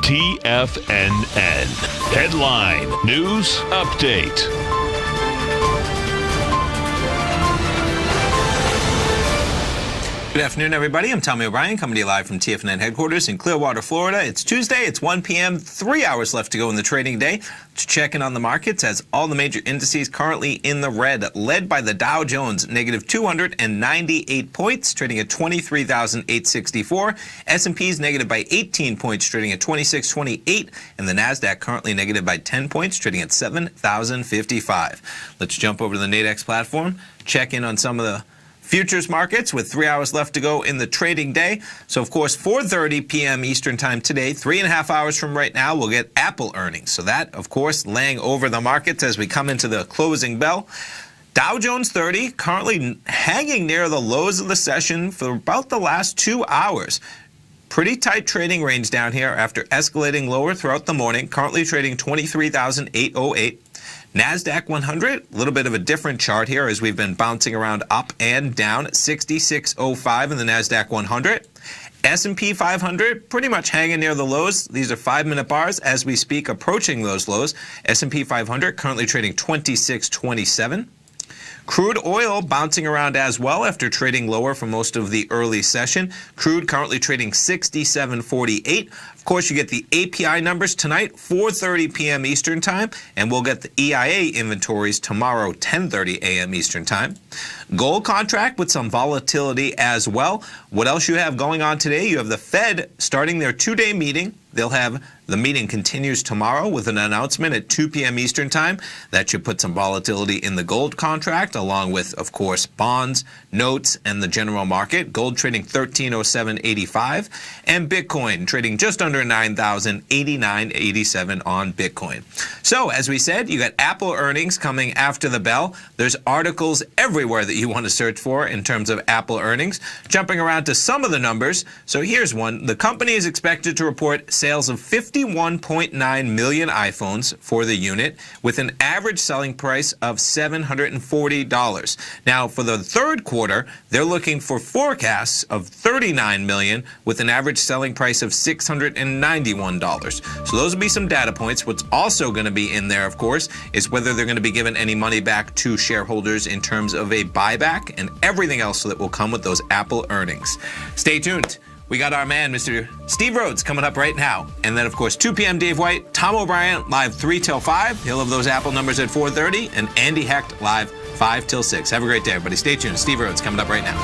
TFNN. Headline News Update. Good afternoon, everybody. I'm Tommy O'Brien, coming to you live from TFNN headquarters in Clearwater, Florida. It's Tuesday. It's 1 p.m., 3 hours left to go in the trading day. Let's check in on the markets as all the major indices currently in the red, led by the Dow Jones, negative 298 points, trading at 23,864. S&P's negative by 18 points, trading at 2628. And the NASDAQ currently negative by 10 points, trading at 7,055. Let's jump over to the Nadex platform, check in on some of the futures markets with 3 hours left to go in the trading day. So, of course, 4:30 p.m. Eastern time today, 3.5 hours from right now, we'll get Apple earnings. So that, of course, laying over the markets as we come into the closing bell. Dow Jones 30 currently hanging near the lows of the session for about the last 2 hours. Pretty tight trading range down here after escalating lower throughout the morning, currently trading 23,808. NASDAQ 100, a little bit of a different chart here as we've been bouncing around up and down, 6605 in the NASDAQ 100. S&P 500, pretty much hanging near the lows. These are 5-minute bars as we speak, approaching those lows. S&P 500 currently trading 2627. Crude oil bouncing around as well after trading lower for most of the early session. Crude currently trading 67.48. Of course, you get the API numbers tonight, 4:30 p.m. Eastern Time, and we'll get the EIA inventories tomorrow, 10:30 a.m. Eastern Time. Gold contract with some volatility as well. What else you have going on today? You have the Fed starting their 2-day meeting. They'll have the meeting continues tomorrow with an announcement at 2 p.m. Eastern Time. That should put some volatility in the gold contract, along with, of course, bonds, notes, and the general market. Gold trading 1307.85, and Bitcoin trading just under 9,000, 89.87 on Bitcoin. So, as we said, you got Apple earnings coming after the bell. There's articles everywhere that you want to search for in terms of Apple earnings. Jumping around to some of the numbers. So here's one. The company is expected to report sales of 51.9 million iPhones for the unit, with an average selling price of $740. Now, for the third quarter, they're looking for forecasts of 39 million with an average selling price of $691. So those will be some data points. What's also going to be in there, of course, is whether they're going to be given any money back to shareholders in terms of a buyback and everything else that will come with those Apple earnings. Stay tuned. We got our man, Mr. Steve Rhodes, coming up right now. And then, of course, 2 p.m. Dave White, Tom O'Brien, live 3 till 5. He'll have those Apple numbers at 4:30. And Andy Hecht, live 5 till 6. Have a great day, everybody. Stay tuned. Steve Rhodes coming up right now.